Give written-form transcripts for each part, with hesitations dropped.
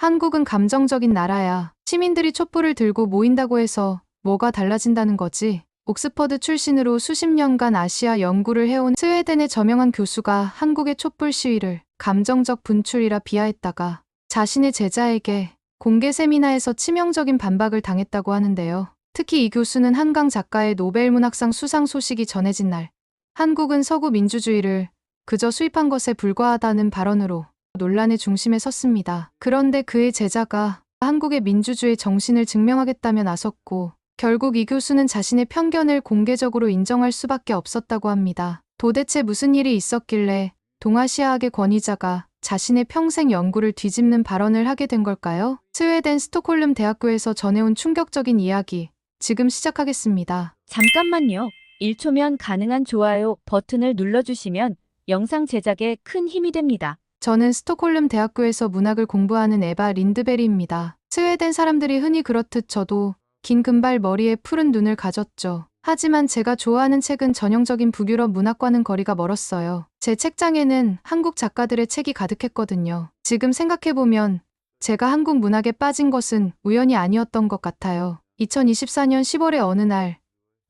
한국은 감정적인 나라야. 시민들이 촛불을 들고 모인다고 해서 뭐가 달라진다는 거지? 옥스퍼드 출신으로 수십 년간 아시아 연구를 해온 스웨덴의 저명한 교수가 한국의 촛불 시위를 감정적 분출이라 비하했다가 자신의 제자에게 공개 세미나에서 치명적인 반박을 당했다고 하는데요. 특히 이 교수는 한강 작가의 노벨 문학상 수상 소식이 전해진 날 한국은 서구 민주주의를 그저 수입한 것에 불과하다는 발언으로 논란의 중심에 섰습니다. 그런데 그의 제자가 한국의 민주주의 정신을 증명하겠다며 나섰고 결국 이 교수는 자신의 편견을 공개적으로 인정할 수밖에 없었다고 합니다. 도대체 무슨 일이 있었길래 동아시아학의 권위자가 자신의 평생 연구를 뒤집는 발언을 하게 된 걸까요? 스웨덴 스톡홀름 대학교에서 전해온 충격적인 이야기 지금 시작하겠습니다. 잠깐만요. 1초면 가능한 좋아요 버튼을 눌러주시면 영상 제작에 큰 힘이 됩니다. 저는 스톡홀름 대학교에서 문학을 공부하는 에바 린드베리입니다. 스웨덴 사람들이 흔히 그렇듯 저도 긴 금발 머리에 푸른 눈을 가졌죠. 하지만 제가 좋아하는 책은 전형적인 북유럽 문학과는 거리가 멀었어요. 제 책장에는 한국 작가들의 책이 가득했거든요. 지금 생각해보면 제가 한국 문학에 빠진 것은 우연이 아니었던 것 같아요. 2024년 10월의 어느 날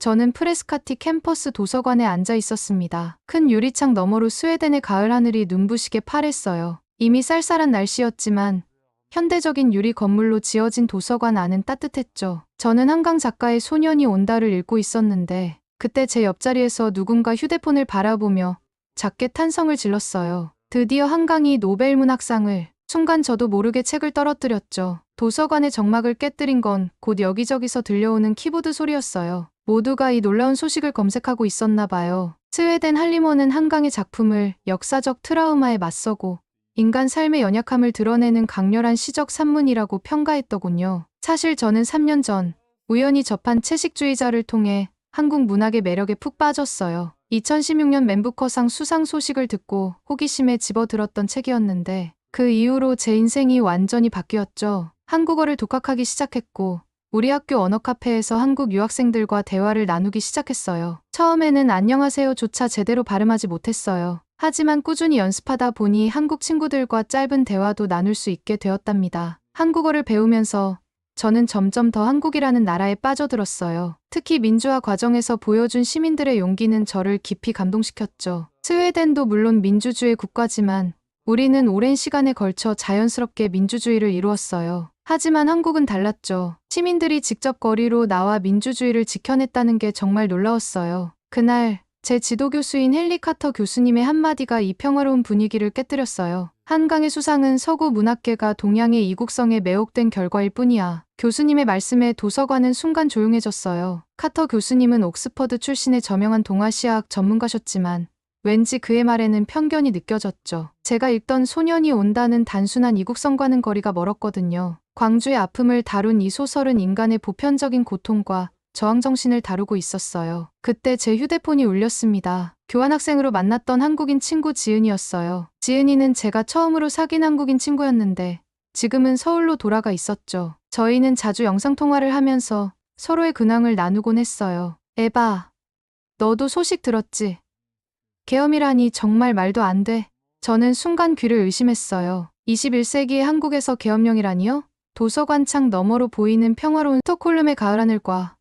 저는 프레스카티 캠퍼스 도서관에 앉아 있었습니다. 큰 유리창 너머로 스웨덴의 가을 하늘이 눈부시게 파랬어요. 이미 쌀쌀한 날씨였지만 현대적인 유리 건물로 지어진 도서관 안은 따뜻했죠. 저는 한강 작가의 소년이 온다를 읽고 있었는데 그때 제 옆자리에서 누군가 휴대폰을 바라보며 작게 탄성을 질렀어요. 드디어 한강이 노벨 문학상을. 순간 저도 모르게 책을 떨어뜨렸죠. 도서관의 정막을 깨뜨린 건 곧 여기저기서 들려오는 키보드 소리였어요. 모두가 이 놀라운 소식을 검색하고 있었나 봐요. 스웨덴 할리먼은 한강의 작품을 역사적 트라우마에 맞서고 인간 삶의 연약함을 드러내는 강렬한 시적 산문이라고 평가했더군요. 사실 저는 3년 전 우연히 접한 채식주의자를 통해 한국 문학의 매력에 푹 빠졌어요. 2016년 맨부커상 수상 소식을 듣고 호기심에 집어들었던 책이었는데 그 이후로 제 인생이 완전히 바뀌었죠. 한국어를 독학하기 시작했고 우리 학교 언어 카페에서 한국 유학생들과 대화를 나누기 시작했어요. 처음에는 안녕하세요조차 제대로 발음하지 못했어요. 하지만 꾸준히 연습하다 보니 한국 친구들과 짧은 대화도 나눌 수 있게 되었답니다. 한국어를 배우면서 저는 점점 더 한국이라는 나라에 빠져들었어요. 특히 민주화 과정에서 보여준 시민들의 용기는 저를 깊이 감동시켰죠. 스웨덴도 물론 민주주의 국가지만 우리는 오랜 시간에 걸쳐 자연스럽게 민주주의를 이루었어요. 하지만 한국은 달랐죠. 시민들이 직접 거리로 나와 민주주의를 지켜냈다는 게 정말 놀라웠어요. 그날 제 지도교수인 헨리 카터 교수님의 한마디가 이 평화로운 분위기를 깨뜨렸어요. 한강의 수상은 서구 문학계가 동양의 이국성에 매혹된 결과일 뿐이야. 교수님의 말씀에 도서관은 순간 조용해졌어요. 카터 교수님은 옥스퍼드 출신의 저명한 동아시아학 전문가셨지만 왠지 그의 말에는 편견이 느껴졌죠. 제가 읽던 소년이 온다는 단순한 이국성과는 거리가 멀었거든요. 광주의 아픔을 다룬 이 소설은 인간의 보편적인 고통과 저항정신을 다루고 있었어요. 그때 제 휴대폰이 울렸습니다. 교환학생으로 만났던 한국인 친구 지은이였어요. 지은이는 제가 처음으로 사귄 한국인 친구였는데 지금은 서울로 돌아가 있었죠. 저희는 자주 영상통화를 하면서 서로의 근황을 나누곤 했어요. 에바, 너도 소식 들었지? 계엄이라니 정말 말도 안 돼. 저는 순간 귀를 의심했어요. 21세기의 한국에서 계엄령이라니요? 도서관 창 너머로 보이는 평화로운 스톡홀름의 가을 하늘과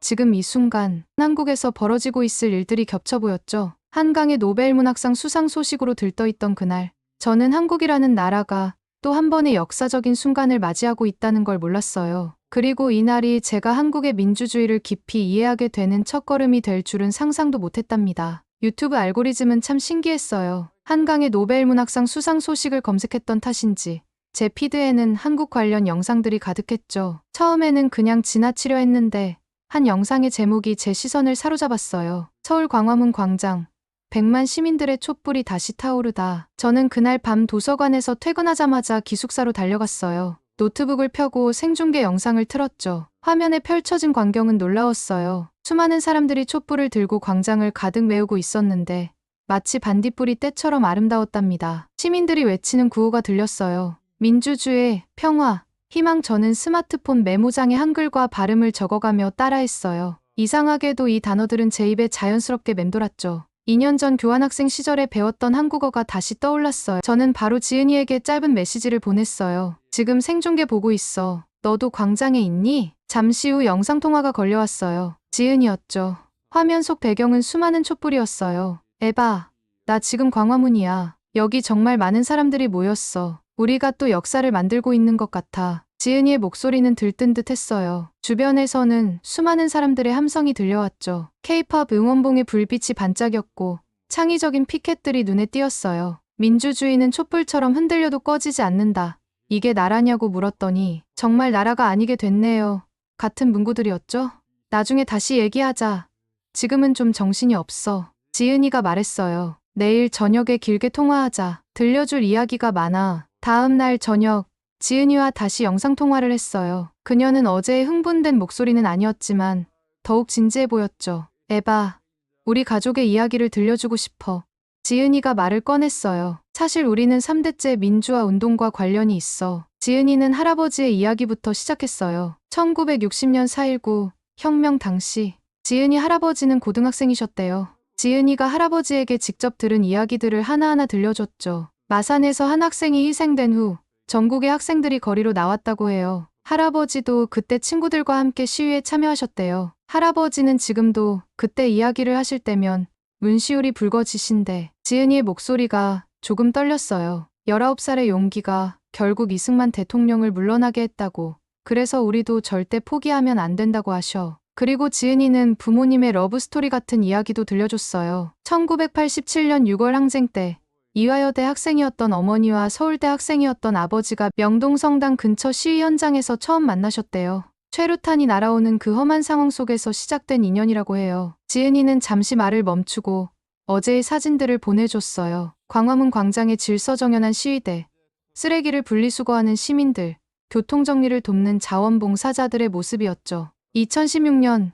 지금 이 순간 한국에서 벌어지고 있을 일들이 겹쳐 보였죠. 한강의 노벨 문학상 수상 소식으로 들떠있던 그날 저는 한국이라는 나라가 또 한 번의 역사적인 순간을 맞이하고 있다는 걸 몰랐어요. 그리고 이날이 제가 한국의 민주주의를 깊이 이해하게 되는 첫걸음이 될 줄은 상상도 못했답니다. 유튜브 알고리즘은 참 신기했어요. 한강의 노벨 문학상 수상 소식을 검색했던 탓인지 제 피드에는 한국 관련 영상들이 가득했죠. 처음에는 그냥 지나치려 했는데 한 영상의 제목이 제 시선을 사로잡았어요. 서울 광화문 광장. 100만 시민들의 촛불이 다시 타오르다. 저는 그날 밤 도서관에서 퇴근하자마자 기숙사로 달려갔어요. 노트북을 펴고 생중계 영상을 틀었죠. 화면에 펼쳐진 광경은 놀라웠어요. 수많은 사람들이 촛불을 들고 광장을 가득 메우고 있었는데 마치 반딧불이 때처럼 아름다웠답니다. 시민들이 외치는 구호가 들렸어요. 민주주의, 평화, 희망. 저는 스마트폰 메모장에 한글과 발음을 적어가며 따라했어요. 이상하게도 이 단어들은 제 입에 자연스럽게 맴돌았죠. 2년 전 교환학생 시절에 배웠던 한국어가 다시 떠올랐어요. 저는 바로 지은이에게 짧은 메시지를 보냈어요. 지금 생중계 보고 있어. 너도 광장에 있니? 잠시 후 영상통화가 걸려왔어요. 지은이었죠. 화면 속 배경은 수많은 촛불이었어요. 에바, 나 지금 광화문이야. 여기 정말 많은 사람들이 모였어. 우리가 또 역사를 만들고 있는 것 같아. 지은이의 목소리는 들뜬 듯 했어요. 주변에서는 수많은 사람들의 함성이 들려왔죠. K-팝 응원봉의 불빛이 반짝였고 창의적인 피켓들이 눈에 띄었어요. 민주주의는 촛불처럼 흔들려도 꺼지지 않는다. 이게 나라냐고 물었더니 정말 나라가 아니게 됐네요. 같은 문구들이었죠? 나중에 다시 얘기하자. 지금은 좀 정신이 없어. 지은이가 말했어요. 내일 저녁에 길게 통화하자. 들려줄 이야기가 많아. 다음 날 저녁 지은이와 다시 영상통화를 했어요. 그녀는 어제의 흥분된 목소리는 아니었지만 더욱 진지해 보였죠. 에바, 우리 가족의 이야기를 들려주고 싶어. 지은이가 말을 꺼냈어요. 사실 우리는 3대째 민주화 운동과 관련이 있어. 지은이는 할아버지의 이야기부터 시작했어요. 1960년 4.19 혁명 당시 지은이 할아버지는 고등학생이셨대요. 지은이가 할아버지에게 직접 들은 이야기들을 하나하나 들려줬죠. 마산에서 한 학생이 희생된 후 전국의 학생들이 거리로 나왔다고 해요. 할아버지도 그때 친구들과 함께 시위에 참여하셨대요. 할아버지는 지금도 그때 이야기를 하실 때면 문시울이 붉어지신데 지은이의 목소리가 조금 떨렸어요. 19살의 용기가 결국 이승만 대통령을 물러나게 했다고. 그래서 우리도 절대 포기하면 안 된다고 하셔. 그리고 지은이는 부모님의 러브스토리 같은 이야기도 들려줬어요. 1987년 6월 항쟁 때 이화여대 학생이었던 어머니와 서울대 학생이었던 아버지가 명동성당 근처 시위 현장에서 처음 만나셨대요. 최루탄이 날아오는 그 험한 상황 속에서 시작된 인연이라고 해요. 지은이는 잠시 말을 멈추고 어제의 사진들을 보내줬어요. 광화문 광장의 질서정연한 시위대, 쓰레기를 분리수거하는 시민들, 교통정리를 돕는 자원봉사자들의 모습이었죠. 2016년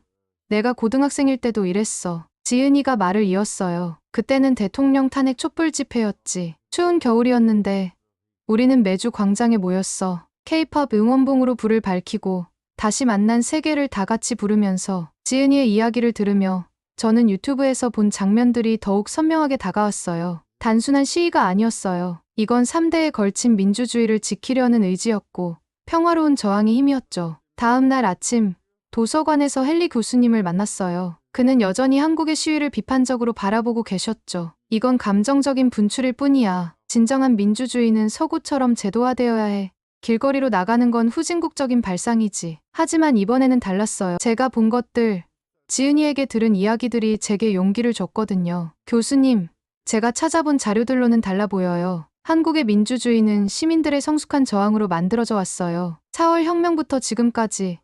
내가 고등학생일 때도 이랬어. 지은이가 말을 이었어요. 그때는 대통령 탄핵 촛불 집회였지. 추운 겨울이었는데 우리는 매주 광장에 모였어. K-팝 응원봉으로 불을 밝히고 다시 만난 세계를 다 같이 부르면서 지은이의 이야기를 들으며 저는 유튜브에서 본 장면들이 더욱 선명하게 다가왔어요. 단순한 시위가 아니었어요. 이건 3대에 걸친 민주주의를 지키려는 의지였고 평화로운 저항의 힘이었죠. 다음 날 아침 도서관에서 헨리 교수님을 만났어요. 그는 여전히 한국의 시위를 비판적으로 바라보고 계셨죠. 이건 감정적인 분출일 뿐이야. 진정한 민주주의는 서구처럼 제도화되어야 해. 길거리로 나가는 건 후진국적인 발상이지. 하지만 이번에는 달랐어요. 제가 본 것들, 지은이에게 들은 이야기들이 제게 용기를 줬거든요. 교수님, 제가 찾아본 자료들로는 달라 보여요. 한국의 민주주의는 시민들의 성숙한 저항으로 만들어져 왔어요. 4월 혁명부터 지금까지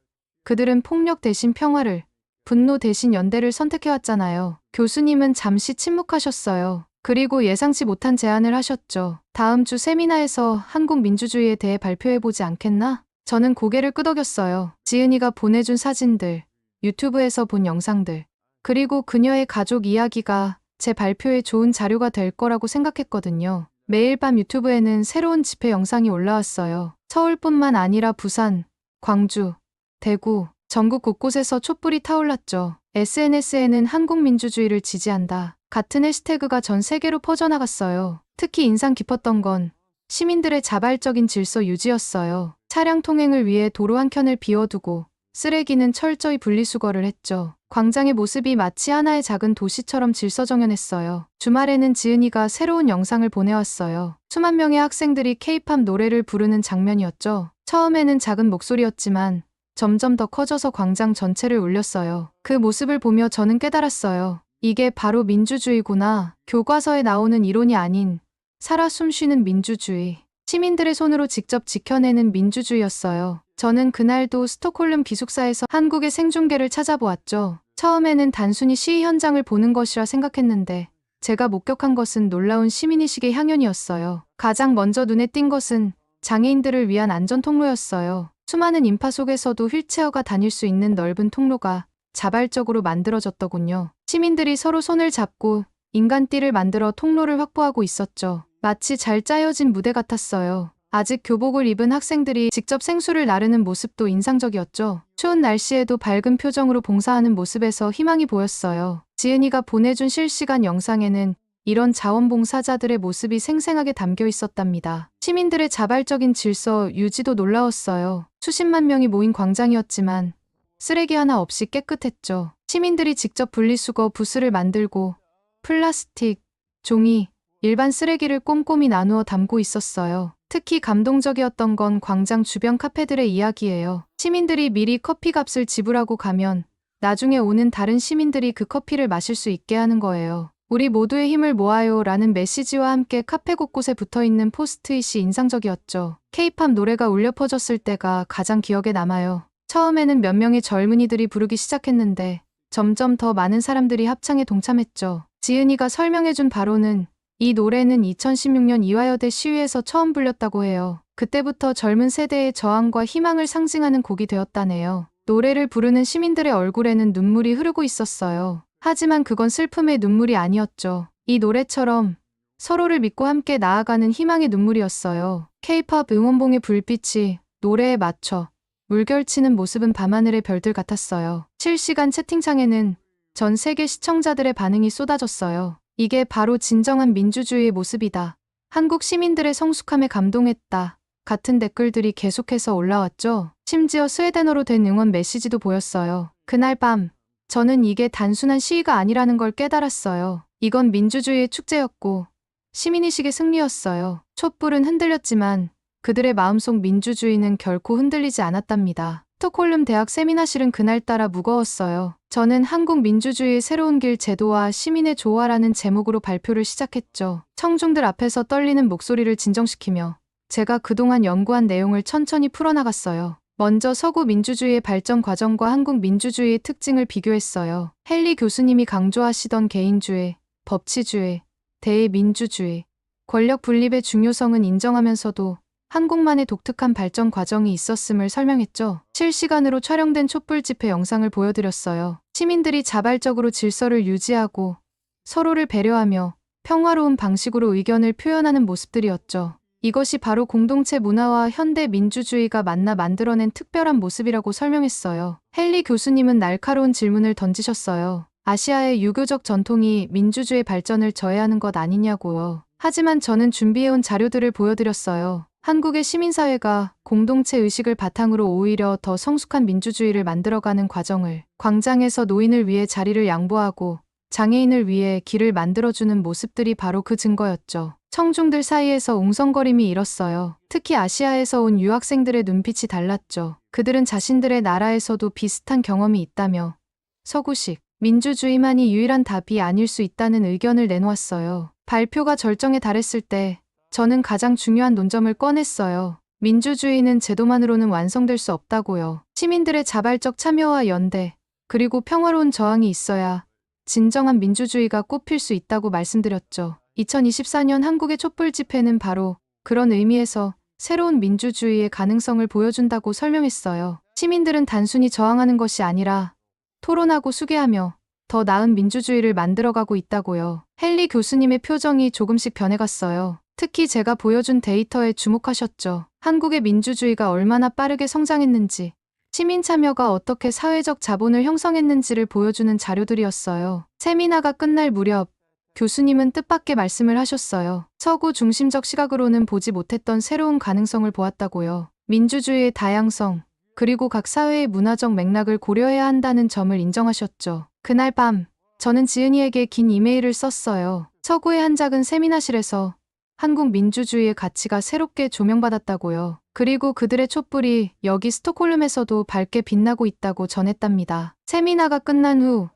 그들은 폭력 대신 평화를, 분노 대신 연대를 선택해왔잖아요. 교수님은 잠시 침묵하셨어요. 그리고 예상치 못한 제안을 하셨죠. 다음 주 세미나에서 한국 민주주의에 대해 발표해보지 않겠나? 저는 고개를 끄덕였어요. 지은이가 보내준 사진들, 유튜브에서 본 영상들, 그리고 그녀의 가족 이야기가 제 발표에 좋은 자료가 될 거라고 생각했거든요. 매일 밤 유튜브에는 새로운 집회 영상이 올라왔어요. 서울뿐만 아니라 부산, 광주, 대구, 전국 곳곳에서 촛불이 타올랐죠. SNS에는 한국 민주주의를 지지한다. 같은 해시태그가 전 세계로 퍼져나갔어요. 특히 인상 깊었던 건 시민들의 자발적인 질서 유지였어요. 차량 통행을 위해 도로 한켠을 비워두고 쓰레기는 철저히 분리수거를 했죠. 광장의 모습이 마치 하나의 작은 도시처럼 질서정연했어요. 주말에는 지은이가 새로운 영상을 보내왔어요. 수만 명의 학생들이 K-팝 노래를 부르는 장면이었죠. 처음에는 작은 목소리였지만 점점 더 커져서 광장 전체를 울렸어요. 그 모습을 보며 저는 깨달았어요. 이게 바로 민주주의구나. 교과서에 나오는 이론이 아닌 살아 숨쉬는 민주주의. 시민들의 손으로 직접 지켜내는 민주주의였어요. 저는 그날도 스톡홀름 기숙사에서 한국의 생중계를 찾아보았죠. 처음에는 단순히 시위 현장을 보는 것이라 생각했는데 제가 목격한 것은 놀라운 시민의식의 향연이었어요. 가장 먼저 눈에 띈 것은 장애인들을 위한 안전 통로였어요. 수많은 인파 속에서도 휠체어가 다닐 수 있는 넓은 통로가 자발적으로 만들어졌더군요. 시민들이 서로 손을 잡고 인간띠를 만들어 통로를 확보하고 있었죠. 마치 잘 짜여진 무대 같았어요. 아직 교복을 입은 학생들이 직접 생수를 나르는 모습도 인상적이었죠. 추운 날씨에도 밝은 표정으로 봉사하는 모습에서 희망이 보였어요. 지은이가 보내준 실시간 영상에는 이런 자원봉사자들의 모습이 생생하게 담겨 있었답니다. 시민들의 자발적인 질서 유지도 놀라웠어요. 수십만 명이 모인 광장이었지만 쓰레기 하나 없이 깨끗했죠. 시민들이 직접 분리수거 부스를 만들고 플라스틱, 종이, 일반 쓰레기를 꼼꼼히 나누어 담고 있었어요. 특히 감동적이었던 건 광장 주변 카페들의 이야기예요. 시민들이 미리 커피 값을 지불하고 가면 나중에 오는 다른 시민들이 그 커피를 마실 수 있게 하는 거예요. 우리 모두의 힘을 모아요 라는 메시지와 함께 카페 곳곳에 붙어있는 포스트잇이 인상적이었죠. K-팝 노래가 울려 퍼졌을 때가 가장 기억에 남아요. 처음에는 몇 명의 젊은이들이 부르기 시작했는데 점점 더 많은 사람들이 합창에 동참했죠. 지은이가 설명해준 바로는 이 노래는 2016년 이화여대 시위에서 처음 불렸다고 해요. 그때부터 젊은 세대의 저항과 희망을 상징하는 곡이 되었다네요. 노래를 부르는 시민들의 얼굴에는 눈물이 흐르고 있었어요. 하지만 그건 슬픔의 눈물이 아니었죠. 이 노래처럼 서로를 믿고 함께 나아가는 희망의 눈물이었어요. K-팝 응원봉의 불빛이 노래에 맞춰 물결치는 모습은 밤하늘의 별들 같았어요. 실시간 채팅창에는 전 세계 시청자들의 반응이 쏟아졌어요. 이게 바로 진정한 민주주의의 모습이다. 한국 시민들의 성숙함에 감동했다. 같은 댓글들이 계속해서 올라왔죠. 심지어 스웨덴어로 된 응원 메시지도 보였어요. 그날 밤 저는 이게 단순한 시위가 아니라는 걸 깨달았어요. 이건 민주주의의 축제였고 시민의식의 승리였어요. 촛불은 흔들렸지만 그들의 마음속 민주주의는 결코 흔들리지 않았답니다. 스톡홀름 대학 세미나실은 그날따라 무거웠어요. 저는 한국 민주주의의 새로운 길 제도와 시민의 조화라는 제목으로 발표를 시작했죠. 청중들 앞에서 떨리는 목소리를 진정시키며 제가 그동안 연구한 내용을 천천히 풀어나갔어요. 먼저 서구 민주주의의 발전 과정과 한국 민주주의의 특징을 비교했어요. 헨리 교수님이 강조하시던 개인주의, 법치주의, 대민주주의, 권력 분립의 중요성은 인정하면서도 한국만의 독특한 발전 과정이 있었음을 설명했죠. 실시간으로 촬영된 촛불 집회 영상을 보여드렸어요. 시민들이 자발적으로 질서를 유지하고 서로를 배려하며 평화로운 방식으로 의견을 표현하는 모습들이었죠. 이것이 바로 공동체 문화와 현대 민주주의가 만나 만들어낸 특별한 모습이라고 설명했어요. 헨리 교수님은 날카로운 질문을 던지셨어요. 아시아의 유교적 전통이 민주주의 발전을 저해하는 것 아니냐고요. 하지만 저는 준비해온 자료들을 보여드렸어요. 한국의 시민사회가 공동체 의식을 바탕으로 오히려 더 성숙한 민주주의를 만들어가는 과정을, 광장에서 노인을 위해 자리를 양보하고 장애인을 위해 길을 만들어주는 모습들이 바로 그 증거였죠. 청중들 사이에서 웅성거림이 일었어요. 특히 아시아에서 온 유학생들의 눈빛이 달랐죠. 그들은 자신들의 나라에서도 비슷한 경험이 있다며 서구식 민주주의만이 유일한 답이 아닐 수 있다는 의견을 내놓았어요. 발표가 절정에 달했을 때 저는 가장 중요한 논점을 꺼냈어요. 민주주의는 제도만으로는 완성될 수 없다고요. 시민들의 자발적 참여와 연대, 그리고 평화로운 저항이 있어야 진정한 민주주의가 꽃필 수 있다고 말씀드렸죠. 2024년 한국의 촛불 집회는 바로 그런 의미에서 새로운 민주주의의 가능성을 보여준다고 설명했어요. 시민들은 단순히 저항하는 것이 아니라 토론하고 수개하며 더 나은 민주주의를 만들어가고 있다고요. 헨리 교수님의 표정이 조금씩 변해갔어요. 특히 제가 보여준 데이터에 주목하셨죠. 한국의 민주주의가 얼마나 빠르게 성장했는지, 시민 참여가 어떻게 사회적 자본을 형성했는지를 보여주는 자료들이었어요. 세미나가 끝날 무렵 교수님은 뜻밖의 말씀을 하셨어요. 서구 중심적 시각으로는 보지 못했던 새로운 가능성을 보았다고요. 민주주의의 다양성, 그리고 각 사회의 문화적 맥락을 고려해야 한다는 점을 인정하셨죠. 그날 밤, 저는 지은이에게 긴 이메일을 썼어요. 서구의 한 작은 세미나실에서 한국 민주주의의 가치가 새롭게 조명받았다고요. 그리고 그들의 촛불이 여기 스톡홀름에서도 밝게 빛나고 있다고 전했답니다. 세미나가 끝난 후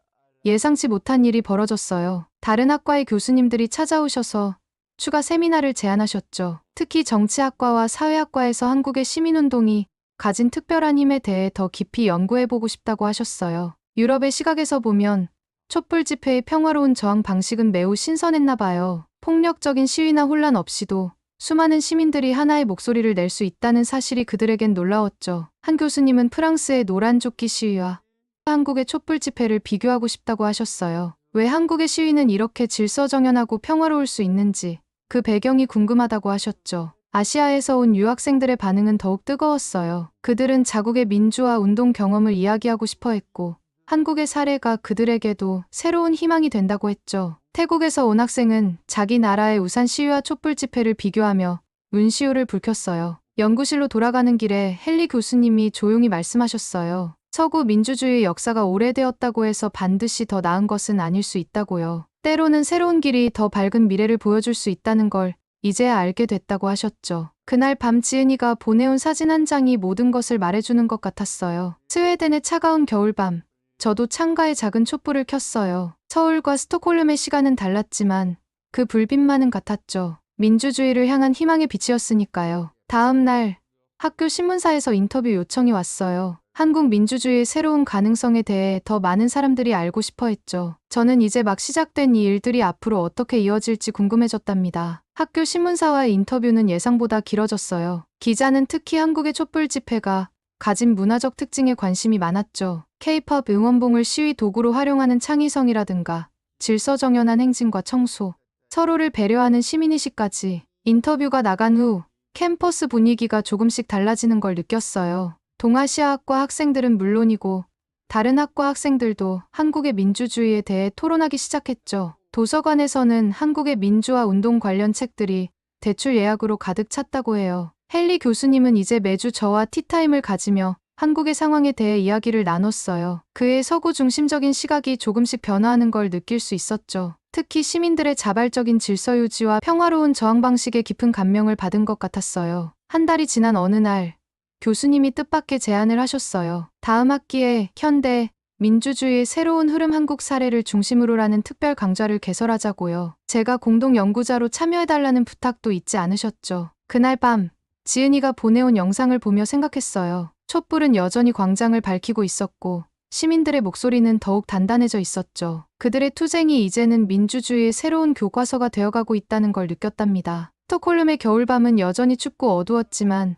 예상치 못한 일이 벌어졌어요. 다른 학과의 교수님들이 찾아오셔서 추가 세미나를 제안하셨죠. 특히 정치학과와 사회학과에서 한국의 시민운동이 가진 특별한 힘에 대해 더 깊이 연구해보고 싶다고 하셨어요. 유럽의 시각에서 보면 촛불 집회의 평화로운 저항 방식은 매우 신선했나 봐요. 폭력적인 시위나 혼란 없이도 수많은 시민들이 하나의 목소리를 낼 수 있다는 사실이 그들에겐 놀라웠죠. 한 교수님은 프랑스의 노란 조끼 시위와 한국의 촛불 집회를 비교하고 싶다고 하셨어요. 왜 한국의 시위는 이렇게 질서정연하고 평화로울 수 있는지 그 배경이 궁금하다고 하셨죠. 아시아에서 온 유학생들의 반응은 더욱 뜨거웠어요. 그들은 자국의 민주화 운동 경험을 이야기하고 싶어 했고, 한국의 사례가 그들에게도 새로운 희망이 된다고 했죠. 태국에서 온 학생은 자기 나라의 우산 시위와 촛불 집회를 비교하며 운시효를 불켰어요. 연구실로 돌아가는 길에 헨리 교수님이 조용히 말씀하셨어요. 서구 민주주의의 역사가 오래되었다고 해서 반드시 더 나은 것은 아닐 수 있다고요. 때로는 새로운 길이 더 밝은 미래를 보여줄 수 있다는 걸 이제야 알게 됐다고 하셨죠. 그날 밤 지은이가 보내온 사진 한 장이 모든 것을 말해주는 것 같았어요. 스웨덴의 차가운 겨울밤. 저도 창가에 작은 촛불을 켰어요. 서울과 스톡홀름의 시간은 달랐지만 그 불빛만은 같았죠. 민주주의를 향한 희망의 빛이었으니까요. 다음 날 학교 신문사에서 인터뷰 요청이 왔어요. 한국 민주주의의 새로운 가능성에 대해 더 많은 사람들이 알고 싶어 했죠. 저는 이제 막 시작된 이 일들이 앞으로 어떻게 이어질지 궁금해졌답니다. 학교 신문사와의 인터뷰는 예상보다 길어졌어요. 기자는 특히 한국의 촛불 집회가 가진 문화적 특징에 관심이 많았죠. K-팝 응원봉을 시위 도구로 활용하는 창의성이라든가 질서정연한 행진과 청소, 서로를 배려하는 시민의식까지. 인터뷰가 나간 후 캠퍼스 분위기가 조금씩 달라지는 걸 느꼈어요. 동아시아학과 학생들은 물론이고 다른 학과 학생들도 한국의 민주주의에 대해 토론하기 시작했죠. 도서관에서는 한국의 민주화 운동 관련 책들이 대출 예약으로 가득 찼다고 해요. 헨리 교수님은 이제 매주 저와 티타임을 가지며 한국의 상황에 대해 이야기를 나눴어요. 그의 서구 중심적인 시각이 조금씩 변화하는 걸 느낄 수 있었죠. 특히 시민들의 자발적인 질서 유지와 평화로운 저항 방식에 깊은 감명을 받은 것 같았어요. 한 달이 지난 어느 날 교수님이 뜻밖의 제안을 하셨어요. 다음 학기에 현대 민주주의의 새로운 흐름 한국 사례를 중심으로라는 특별 강좌를 개설하자고요. 제가 공동 연구자로 참여해달라는 부탁도 잊지 않으셨죠. 그날 밤 지은이가 보내온 영상을 보며 생각했어요. 촛불은 여전히 광장을 밝히고 있었고 시민들의 목소리는 더욱 단단해져 있었죠. 그들의 투쟁이 이제는 민주주의의 새로운 교과서가 되어가고 있다는 걸 느꼈답니다. 스톡홀름의 겨울밤은 여전히 춥고 어두웠지만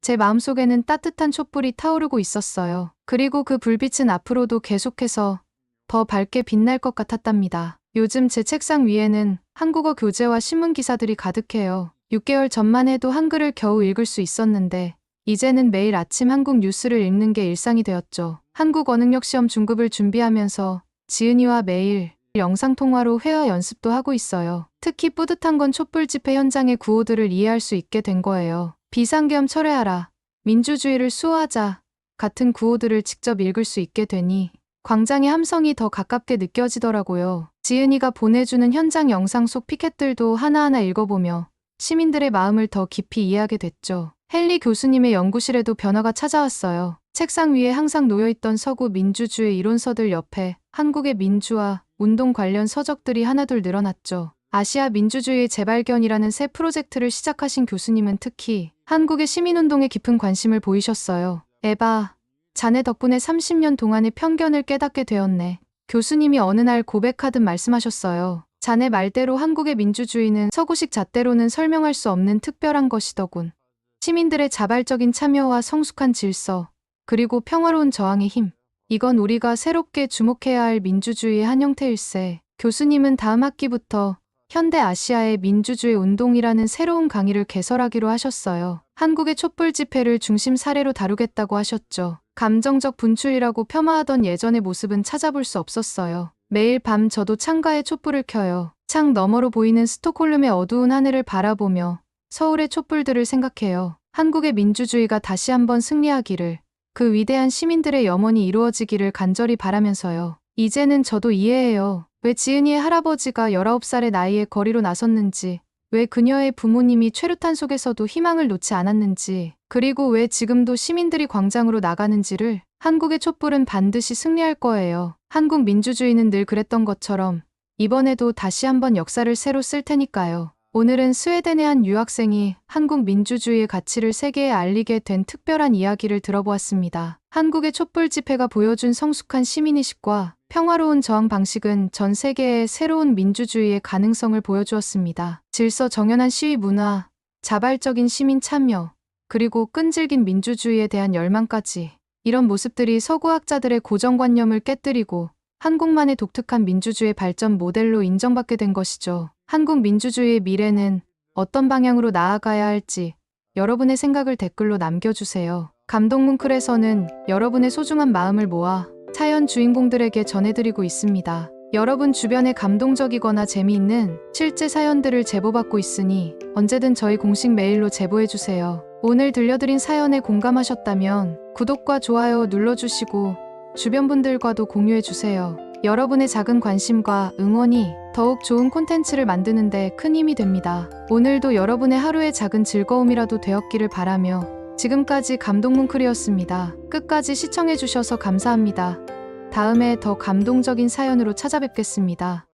제 마음속에는 따뜻한 촛불이 타오르고 있었어요. 그리고 그 불빛은 앞으로도 계속해서 더 밝게 빛날 것 같았답니다. 요즘 제 책상 위에는 한국어 교재와 신문 기사들이 가득해요. 6개월 전만 해도 한글을 겨우 읽을 수 있었는데 이제는 매일 아침 한국 뉴스를 읽는 게 일상이 되었죠. 한국 언응력 시험 중급을 준비하면서 지은이와 매일 영상통화로 회화 연습도 하고 있어요. 특히 뿌듯한 건 촛불 집회 현장의 구호들을 이해할 수 있게 된 거예요. 비상계엄 철회하라, 민주주의를 수호하자 같은 구호들을 직접 읽을 수 있게 되니 광장의 함성이 더 가깝게 느껴지더라고요. 지은이가 보내주는 현장 영상 속 피켓들도 하나하나 읽어보며 시민들의 마음을 더 깊이 이해하게 됐죠. 헨리 교수님의 연구실에도 변화가 찾아왔어요. 책상 위에 항상 놓여있던 서구 민주주의 이론서들 옆에 한국의 민주화, 운동 관련 서적들이 하나둘 늘어났죠. 아시아 민주주의의 재발견이라는 새 프로젝트를 시작하신 교수님은 특히 한국의 시민운동에 깊은 관심을 보이셨어요. 에바, 자네 덕분에 30년 동안의 편견을 깨닫게 되었네. 교수님이 어느 날 고백하듯 말씀하셨어요. 자네 말대로 한국의 민주주의는 서구식 잣대로는 설명할 수 없는 특별한 것이더군. 시민들의 자발적인 참여와 성숙한 질서, 그리고 평화로운 저항의 힘. 이건 우리가 새롭게 주목해야 할 민주주의의 한 형태일세. 교수님은 다음 학기부터 현대 아시아의 민주주의 운동이라는 새로운 강의를 개설하기로 하셨어요. 한국의 촛불 집회를 중심 사례로 다루겠다고 하셨죠. 감정적 분출이라고 폄하하던 예전의 모습은 찾아볼 수 없었어요. 매일 밤 저도 창가에 촛불을 켜요. 창 너머로 보이는 스톡홀름의 어두운 하늘을 바라보며 서울의 촛불들을 생각해요. 한국의 민주주의가 다시 한번 승리하기를, 그 위대한 시민들의 염원이 이루어지기를 간절히 바라면서요. 이제는 저도 이해해요. 왜 지은이의 할아버지가 19살의 나이에 거리로 나섰는지, 왜 그녀의 부모님이 최루탄 속에서도 희망을 놓지 않았는지, 그리고 왜 지금도 시민들이 광장으로 나가는지를. 한국의 촛불은 반드시 승리할 거예요. 한국 민주주의는 늘 그랬던 것처럼 이번에도 다시 한번 역사를 새로 쓸 테니까요. 오늘은 스웨덴의 한 유학생이 한국 민주주의의 가치를 세계에 알리게 된 특별한 이야기를 들어보았습니다. 한국의 촛불 집회가 보여준 성숙한 시민의식과 평화로운 저항 방식은 전 세계에 새로운 민주주의의 가능성을 보여주었습니다. 질서 정연한 시위 문화, 자발적인 시민 참여, 그리고 끈질긴 민주주의에 대한 열망까지. 이런 모습들이 서구학자들의 고정관념을 깨뜨리고 한국만의 독특한 민주주의 발전 모델로 인정받게 된 것이죠. 한국 민주주의의 미래는 어떤 방향으로 나아가야 할지 여러분의 생각을 댓글로 남겨주세요. 감동뭉클에서는 여러분의 소중한 마음을 모아 사연 주인공들에게 전해드리고 있습니다. 여러분 주변에 감동적이거나 재미있는 실제 사연들을 제보받고 있으니 언제든 저희 공식 메일로 제보해주세요. 오늘 들려드린 사연에 공감하셨다면 구독과 좋아요 눌러주시고 주변 분들과도 공유해주세요. 여러분의 작은 관심과 응원이 더욱 좋은 콘텐츠를 만드는 데 큰 힘이 됩니다. 오늘도 여러분의 하루의 작은 즐거움이라도 되었기를 바라며 지금까지 감동뭉클이었습니다. 끝까지 시청해주셔서 감사합니다. 다음에 더 감동적인 사연으로 찾아뵙겠습니다.